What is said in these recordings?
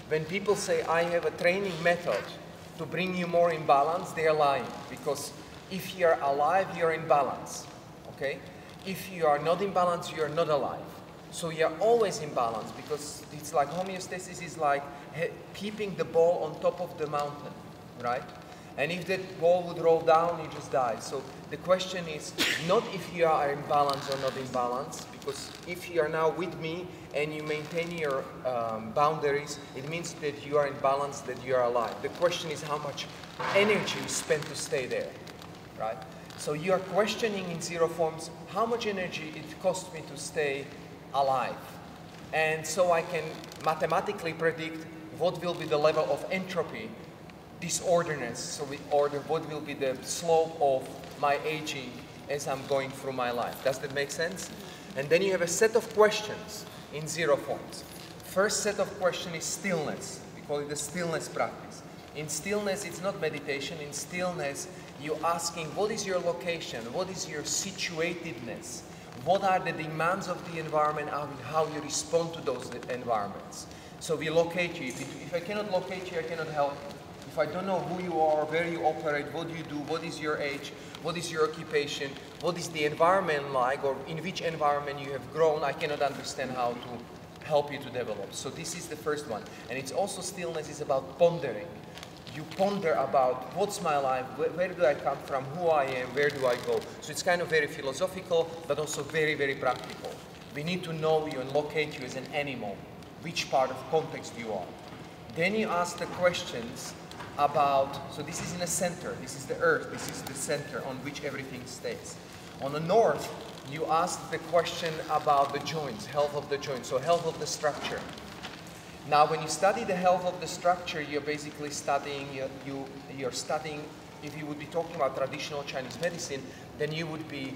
When people say, I have a training method to bring you more in balance, they are lying. Because if you are alive, you are in balance. Okay? If you are not in balance, you are not alive. So you are always in balance, because it's like homeostasis is like keeping the ball on top of the mountain, right? And if that ball would roll down, you just die. So the question is not if you are in balance or not in balance, because if you are now with me and you maintain your boundaries, it means that you are in balance, that you are alive. The question is how much energy you spend to stay there, right? So you are questioning in zero forms how much energy it costs me to stay alive. And so I can mathematically predict what will be the level of entropy, disorderness, so what will be the slope of my aging as I'm going through my life. Does that make sense? And then you have a set of questions in zero forms. First set of questions is stillness. We call it the stillness practice. In stillness, it's not meditation. In stillness, you're asking, what is your location? What is your situatedness? What are the demands of the environment and how you respond to those environments? So we locate you. If I cannot locate you, I cannot help you. If I don't know who you are, where you operate, what you do, what is your age, what is your occupation, what is the environment like, or in which environment you have grown, I cannot understand how to help you to develop. So this is the first one. And it's also stillness is about pondering. You ponder about what's my life, where do I come from, who I am, where do I go. So it's kind of very philosophical, but also very, very practical. We need to know you and locate you as an animal, which part of context you are. Then you ask the questions about, so this is in the center, this is the earth, this is the center on which everything stays. On the north, you ask the question about the joints, health of the joints, so health of the structure. Now, when you study the health of the structure, you're basically studying, you're studying, if you would be talking about traditional Chinese medicine, then you would be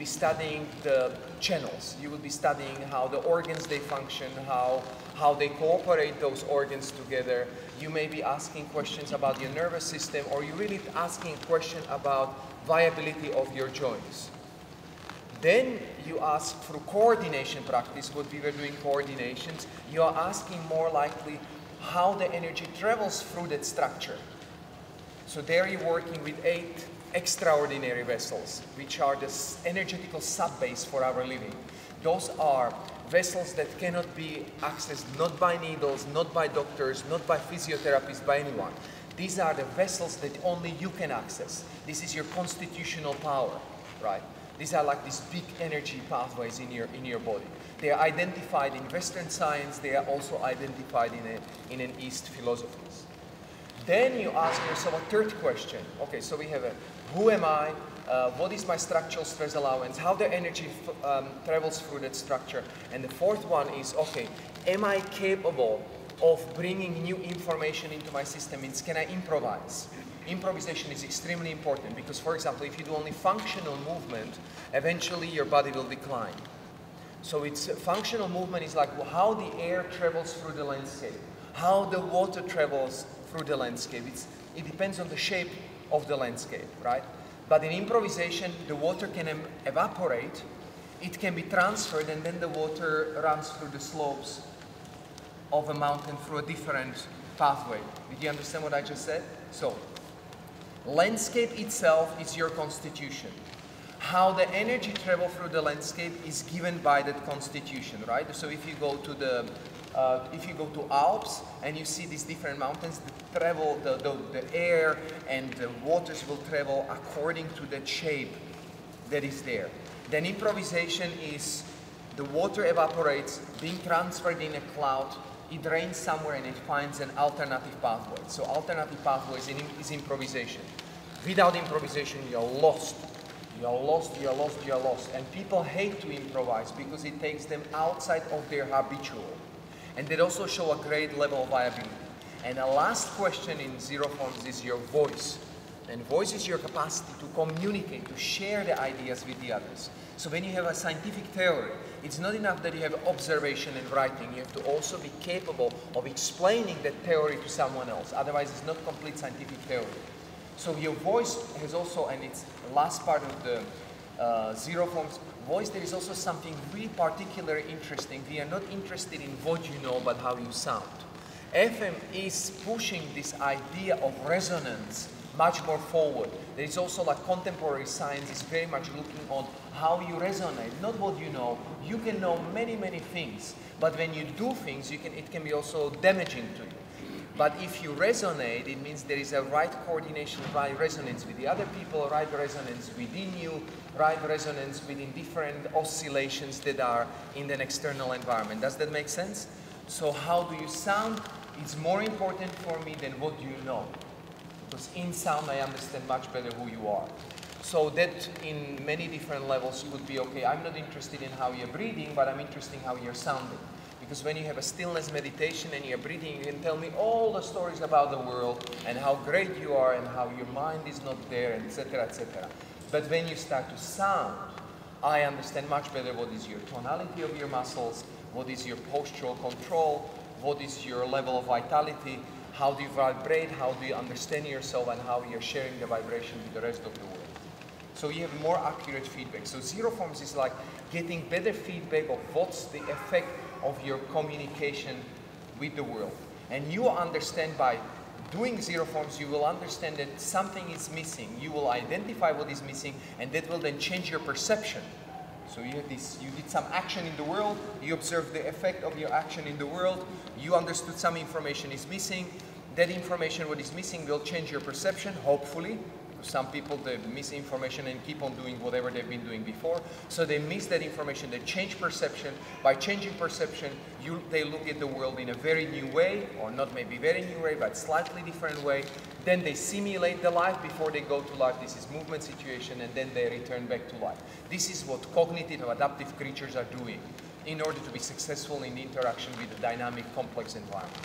studying the channels. You would be studying how the organs they function, how they cooperate those organs together. You may be asking questions about your nervous system, or you're really asking a question about viability of your joints. Then you ask through coordination practice, what we were doing coordinations, you are asking more likely how the energy travels through that structure. So there you're working with 8 extraordinary vessels, which are the energetical sub-base for our living. Those are vessels that cannot be accessed not by needles, not by doctors, not by physiotherapists, by anyone. These are the vessels that only you can access. This is your constitutional power, right? These are like these big energy pathways in your body. They are identified in Western science. They are also identified in an East philosophies. Then you ask yourself a third question. Okay, so we have a, who am I? What is my structural stress allowance? How the energy travels through that structure? And the fourth one is, okay, am I capable of bringing new information into my system? Means, can I improvise? Improvisation is extremely important because, for example, if you do only functional movement, eventually your body will decline. So it's functional movement is like how the air travels through the landscape, how the water travels through the landscape. It depends on the shape of the landscape, right? But in improvisation, the water can evaporate, it can be transferred, and then the water runs through the slopes of a mountain through a different pathway. Did you understand what I just said? So, landscape itself is your constitution. How the energy travel through the landscape is given by that constitution, right? So if you go to the Alps and you see these different mountains, the air and the waters will travel according to the shape that is there. Then improvisation is the water evaporates, being transferred in a cloud, it rains somewhere and it finds an alternative pathway. So alternative pathway is improvisation. Without improvisation, you're lost. You're lost, you're lost, you're lost. And people hate to improvise because it takes them outside of their habitual. And they also show a great level of viability. And the last question in zero forms is your voice. And voice is your capacity to communicate, to share the ideas with the others. So when you have a scientific theory, it's not enough that you have observation and writing. You have to also be capable of explaining that theory to someone else. Otherwise, it's not complete scientific theory. So your voice has also, and it's the last part of the zero forms voice, there is also something really particularly interesting. We are not interested in what you know, but how you sound. FM is pushing this idea of resonance much more forward. There is also like contemporary science is very much looking on how you resonate, not what you know. You can know many, many things, but when you do things, it can be also damaging to you. But if you resonate, it means there is a right coordination, right resonance with the other people, right resonance within you, right resonance within different oscillations that are in an external environment. Does that make sense? So how do you sound? It's more important for me than what you know. Because in sound, I understand much better who you are. So that in many different levels could be, okay, I'm not interested in how you're breathing, but I'm interested in how you're sounding. Because when you have a stillness meditation and you're breathing, you can tell me all the stories about the world and how great you are and how your mind is not there, etc., etc. But when you start to sound, I understand much better what is your tonality of your muscles, what is your postural control, what is your level of vitality, how do you vibrate, how do you understand yourself, and how you're sharing the vibration with the rest of the world. So you have more accurate feedback. So zero forms is like getting better feedback of what's the effect of your communication with the world. And you understand by doing zero forms, you will understand that something is missing. You will identify what is missing, and that will then change your perception. So you did some action in the world, you observed the effect of your action in the world, you understood some information is missing. That information, what is missing, will change your perception, hopefully. Some people, they miss information and keep on doing whatever they've been doing before. So they miss that information, they change perception. By changing perception, they look at the world in a very new way, or not maybe very new way, but slightly different way. Then they simulate the life before they go to life. This is movement situation, and then they return back to life. This is what cognitive adaptive creatures are doing in order to be successful in the interaction with a dynamic, complex environment.